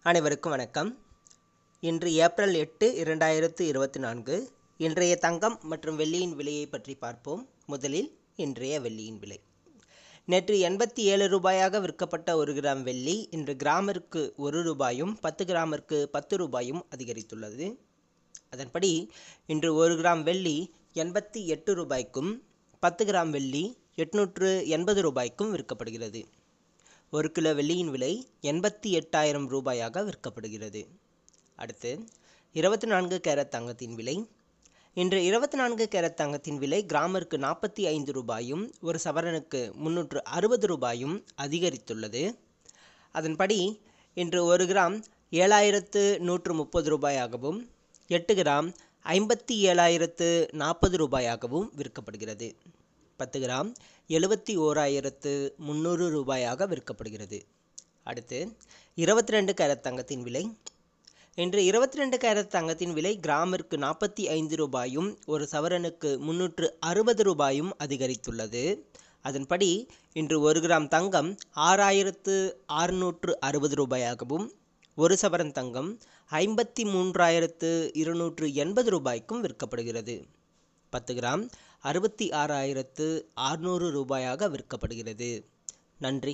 அனைவருக்கும் வணக்கம். இன்று ஏப்ரல் 8, 2024. இன்றைய தங்கம் மற்றும் வெள்ளியின் விலையை பற்றி பார்ப்போம். முதலில் இன்றைய வெள்ளியின் விலை. நேற்று 87 ரூபாயாக விற்கப்பட்ட 1 கிராம் வெள்ளி இன்று கிராமிற்கு 1 ரூபாயும் 10 கிராமிற்கு 10 ரூபாயும் அதிகரித்துள்ளது. அதன்படி இன்று 1 கிராம் வெள்ளி 88 ரூபாய்க்கும் 10 கிராம் வெள்ளி 880 ரூபாய்க்கும் விற்கப்படுகிறது. 1 கிலோ வெள்ளியின் விலை 88,000 ரூபாயாக விற்கப்படுகிறது. அடுத்து 24 கேரட் தங்கத்தின் விலை. இன்று 24 கேரட் தங்கத்தின் விலை கிராமிற்கு 45 ரூபாயும் ஒரு சவரனுக்கு 360 ரூபாயும் அதிகரித்துள்ளது. அதன்படி இன்று 1 கிராம் 7,130 ரூபாயாகவும் 8 கிராம் 57,040 ரூபாயாகவும் விற்கப்படுகிறது. 10 கிராம் 71,300 ரூபாயாக விற்கப்படுகிறது. அடுத்து 22 கேரட் தங்கத்தின் விலை. இன்று 22 கேரட் தங்கத்தின் விலை கிராமிற்கு 45 ரூபாயும் ஒரு சவரனுக்கு 360 ரூபாயும் அதிகரித்துள்ளது. அதன்படி இன்று 1 கிராம் தங்கம் 6,660 ரூபாயாகவும் ஒரு சவரன் தங்கம் 53,280 ரூபாய்க்கும் விற்கப்படுகிறது. 10 கிராம் 66,600 ரூபாயாக விற்கப்படுகிறது. நன்றி.